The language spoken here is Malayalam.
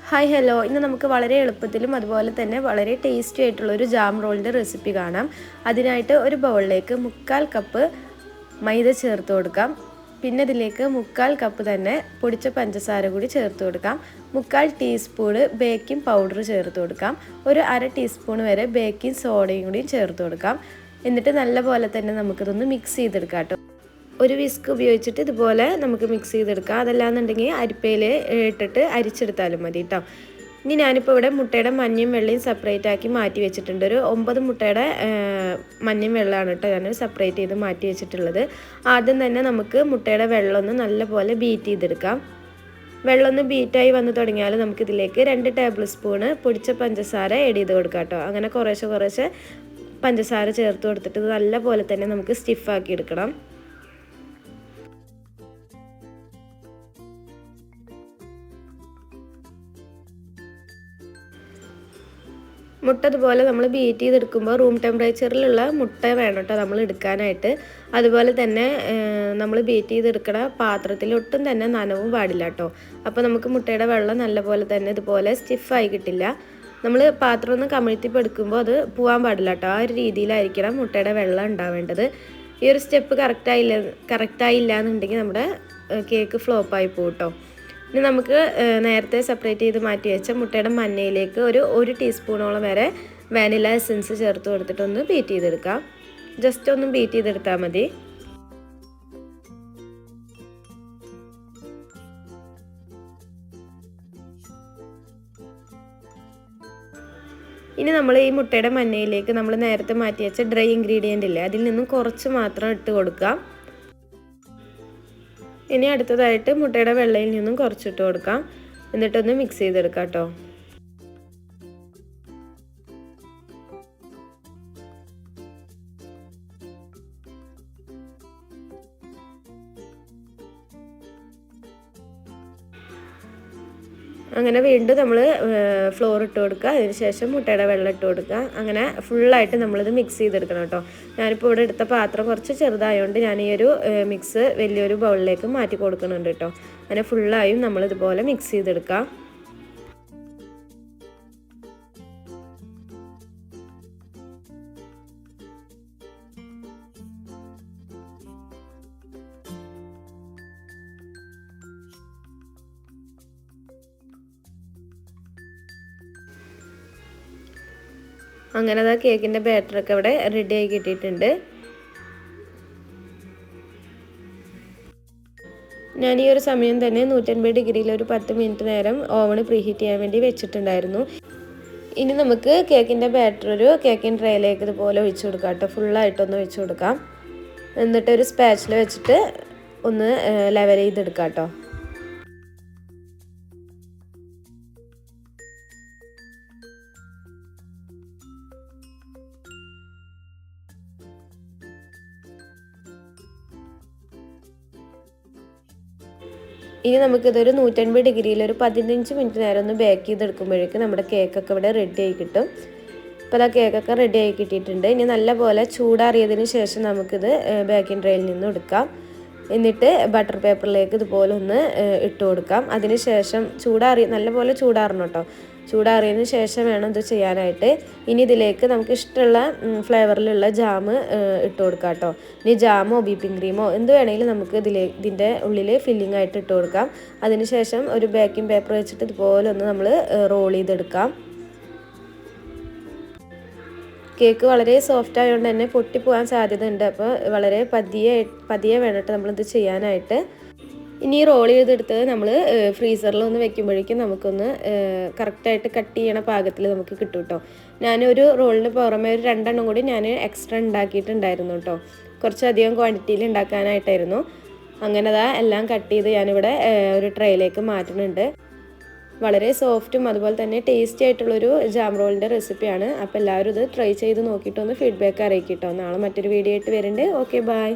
ഹായ് ഹലോ, ഇന്ന് നമുക്ക് വളരെ എളുപ്പത്തിലും അതുപോലെ തന്നെ വളരെ ടേസ്റ്റി ആയിട്ടുള്ളൊരു ജാം റോളിൻ്റെ റെസിപ്പി കാണാം. അതിനായിട്ട് ഒരു ബൗളിലേക്ക് 1/4 കപ്പ് മൈദ ചേർത്ത് കൊടുക്കാം. പിന്നെ ഇതിലേക്ക് 1/4 കപ്പ് തന്നെ പൊടിച്ച പഞ്ചസാര കൂടി ചേർത്ത് കൊടുക്കാം. 1/4 ടീസ്പൂൺ ബേക്കിംഗ് പൗഡർ ചേർത്ത് കൊടുക്കാം. ഒരു 1/2 ടീസ്പൂൺ വരെ ബേക്കിംഗ് സോഡയും കൂടി ചേർത്ത് കൊടുക്കാം. എന്നിട്ട് നല്ലപോലെ തന്നെ നമുക്കിതൊന്ന് മിക്സ് ചെയ്തെടുക്കാം കേട്ടോ. ഒരു വിസ്ക് ഉപയോഗിച്ചിട്ട് ഇതുപോലെ നമുക്ക് മിക്സ് ചെയ്തെടുക്കാം. അതല്ലാന്നുണ്ടെങ്കിൽ അരിപ്പയിൽ ഇട്ടിട്ട് അരിച്ചെടുത്താലും മതി കേട്ടോ. ഇനി ഞാനിപ്പോൾ ഇവിടെ മുട്ടയുടെ മഞ്ഞയും വെള്ളയും സെപ്പറേറ്റ് ആക്കി മാറ്റി വെച്ചിട്ടുണ്ട്. ഒരു 9 മുട്ടയുടെ മഞ്ഞയും വെള്ളമാണ് കേട്ടോ ഞാൻ സെപ്പറേറ്റ് ചെയ്ത് മാറ്റി വെച്ചിട്ടുള്ളത്. ആദ്യം തന്നെ നമുക്ക് മുട്ടയുടെ വെള്ളം ഒന്ന് നല്ലപോലെ ബീറ്റ് ചെയ്തെടുക്കാം. വെള്ളം ഒന്ന് ബീറ്റായി വന്ന് തുടങ്ങിയാൽ നമുക്കിതിലേക്ക് 2 ടേബിൾ സ്പൂണ് പൊടിച്ച പഞ്ചസാര ആഡ് ചെയ്ത് കൊടുക്കാം കേട്ടോ. അങ്ങനെ കുറേശ്ശെ പഞ്ചസാര ചേർത്ത് കൊടുത്തിട്ട് ഇത് നല്ലപോലെ തന്നെ നമുക്ക് സ്റ്റിഫാക്കി എടുക്കണം. മുട്ട ഇതുപോലെ നമ്മൾ ബീറ്റ് ചെയ്തെടുക്കുമ്പോൾ റൂം ടെമ്പറേച്ചറിലുള്ള മുട്ട വേണം കേട്ടോ നമ്മൾ എടുക്കാനായിട്ട്. അതുപോലെ തന്നെ നമ്മൾ ബീറ്റ് ചെയ്തെടുക്കണ പാത്രത്തിൽ ഒട്ടും തന്നെ നനവും പാടില്ല കേട്ടോ. അപ്പോൾ നമുക്ക് മുട്ടയുടെ വെള്ളം നല്ലപോലെ തന്നെ ഇതുപോലെ സ്റ്റിഫായി കിട്ടില്ല. നമ്മൾ പാത്രം ഒന്ന് കമിഴ്ത്തിപ്പോൾ എടുക്കുമ്പോൾ അത് പോകാൻ പാടില്ല കേട്ടോ. ആ ഒരു രീതിയിലായിരിക്കണം മുട്ടയുടെ വെള്ളം ഉണ്ടാവേണ്ടത്. ഈ ഒരു സ്റ്റെപ്പ് കറക്റ്റായില്ല എന്നുണ്ടെങ്കിൽ നമ്മുടെ കേക്ക് ഫ്ലോപ്പായി പോകും കേട്ടോ. ഇനി നമുക്ക് നേരത്തെ സെപ്പറേറ്റ് ചെയ്ത് മാറ്റി വെച്ച മുട്ടയുടെ മഞ്ഞയിലേക്ക് ഒരു ടീസ്പൂണോളം വരെ വാനില എസൻസ് ചേർത്ത് കൊടുത്തിട്ടൊന്ന് ബീറ്റ് ചെയ്തെടുക്കാം. ജസ്റ്റ് ഒന്ന് ബീറ്റ് ചെയ്തെടുത്താൽ മതി. ഇനി നമ്മൾ ഈ മുട്ടയുടെ മഞ്ഞയിലേക്ക് നമ്മൾ നേരത്തെ മാറ്റി വെച്ച ഡ്രൈ ഇൻഗ്രീഡിയൻ്റ് ഇല്ലേ, അതിൽ നിന്നും കുറച്ച് മാത്രം ഇട്ട് കൊടുക്കാം. ഇനി അടുത്തതായിട്ട് മുട്ടയുടെ വെള്ളയിൽ നിന്നും കുറച്ചിട്ട് കൊടുക്കാം. എന്നിട്ടൊന്ന് മിക്സ് ചെയ്തെടുക്കാം കേട്ടോ. അങ്ങനെ വീണ്ടും നമ്മൾ ഫ്ലോർ ഇട്ട് കൊടുക്കുക. അതിനുശേഷം മുട്ടയുടെ വെള്ളം ഇട്ട് കൊടുക്കുക. അങ്ങനെ ഫുള്ളായിട്ട് നമ്മളിത് മിക്സ് ചെയ്തെടുക്കണം കേട്ടോ. ഞാനിപ്പോൾ ഇവിടെ എടുത്ത പാത്രം കുറച്ച് ചെറുതായതുകൊണ്ട് ഞാൻ ഈ ഒരു മിക്സ് വലിയൊരു ബൗളിലേക്ക് മാറ്റി കൊടുക്കുന്നുണ്ട് കേട്ടോ. അങ്ങനെ ഫുള്ളായും നമ്മളിതുപോലെ മിക്സ് ചെയ്തെടുക്കാം. അങ്ങനെ അതാ കേക്കിൻ്റെ ബാറ്ററൊക്കെ ഇവിടെ റെഡി ആയി കിട്ടിയിട്ടുണ്ട്. ഞാൻ ഈ ഒരു സമയം തന്നെ 150 ഡിഗ്രിയിൽ ഒരു 10 മിനിറ്റ് നേരം ഓവൺ പ്രീഹീറ്റ് ചെയ്യാൻ വേണ്ടി വെച്ചിട്ടുണ്ടായിരുന്നു. ഇനി നമുക്ക് കേക്കിൻ്റെ ബാറ്റർ ഒരു കേക്കിൻ ട്രേയിലേക്ക് ഇതുപോലെ ഒഴിച്ചു കൊടുക്കാം കേട്ടോ. ഫുള്ളായിട്ടൊന്ന് ഒഴിച്ചു കൊടുക്കാം. എന്നിട്ട് ഒരു സ്പാച്ചിൽ വെച്ചിട്ട് ഒന്ന് ലെവൽ ചെയ്തെടുക്കാം കേട്ടോ. ഇനി നമുക്കിതൊരു 150 ഡിഗ്രിയിൽ ഒരു 15 മിനിറ്റ് നേരം ഒന്ന് ബേക്ക് ചെയ്തെടുക്കുമ്പോഴേക്കും നമ്മുടെ കേക്കൊക്കെ ഇവിടെ റെഡി ആയി കിട്ടും. ഇപ്പോൾ ആ കേക്കൊക്കെ റെഡി ആയി കിട്ടിയിട്ടുണ്ട്. ഇനി നല്ലപോലെ ചൂടാറിയതിന് ശേഷം നമുക്കിത് ബേക്കിംഗ് ട്രേയിൽ നിന്ന് എടുക്കാം. എന്നിട്ട് ബട്ടർ പേപ്പറിലേക്ക് ഇതുപോലെ ഒന്ന് ഇട്ട് കൊടുക്കാം. അതിന് ശേഷം നല്ലപോലെ ചൂടാറണം കേട്ടോ. ചൂടാറിയതിന് ശേഷം വേണം ഇത് ചെയ്യാനായിട്ട്. ഇനി ഇതിലേക്ക് നമുക്ക് ഇഷ്ടമുള്ള ഫ്ലേവറിലുള്ള ജാം ഇട്ട് കൊടുക്കാം കേട്ടോ. ഇനി ജാമോ വിപ്പിംഗ് ക്രീമോ എന്ത് വേണമെങ്കിലും നമുക്ക് ഇതിൻ്റെ ഉള്ളിൽ ഫില്ലിംഗ് ആയിട്ട് ഇട്ട് കൊടുക്കാം. അതിന് ശേഷം ഒരു ബേക്കിംഗ് പേപ്പർ വെച്ചിട്ട് ഇതുപോലെ ഒന്ന് നമ്മൾ റോൾ ചെയ്തെടുക്കാം. കേക്ക് വളരെ സോഫ്റ്റ് ആയതുകൊണ്ട് തന്നെ പൊട്ടിപ്പോകാൻ സാധ്യതയുണ്ട്. അപ്പോൾ വളരെ പതിയെ വേണം നമ്മളിത് ചെയ്യാനായിട്ട്. ഇനി റോൾ ചെയ്തെടുത്ത് നമ്മൾ ഫ്രീസറിൽ ഒന്ന് വെക്കുമ്പോഴേക്കും നമുക്കൊന്ന് കറക്റ്റായിട്ട് കട്ട് ചെയ്യണ പാകത്തിൽ നമുക്ക് കിട്ടും കേട്ടോ. ഞാനൊരു റോളിന് പുറമെ ഒരു 2 എണ്ണം കൂടി ഞാൻ എക്സ്ട്രാ ഉണ്ടാക്കിയിട്ടുണ്ടായിരുന്നു കേട്ടോ. കുറച്ചധികം ക്വാണ്ടിറ്റിയിൽ ഉണ്ടാക്കാനായിട്ടായിരുന്നു. അങ്ങനെ അതാ എല്ലാം കട്ട് ചെയ്ത് ഞാനിവിടെ ഒരു ട്രേയിലേക്ക് മാറ്റുന്നുണ്ട്. വളരെ സോഫ്റ്റും അതുപോലെ തന്നെ ടേസ്റ്റി ആയിട്ടുള്ളൊരു ജാം റോളിൻ്റെ റെസിപ്പിയാണ്. അപ്പോൾ എല്ലാവരും ഇത് ട്രൈ ചെയ്ത് നോക്കിയിട്ടൊന്ന് ഫീഡ്ബാക്ക് അറിയിക്കും കേട്ടോ. നാളെ മറ്റൊരു വീഡിയോ ആയിട്ട് വരുന്നുണ്ട്. Okay, by.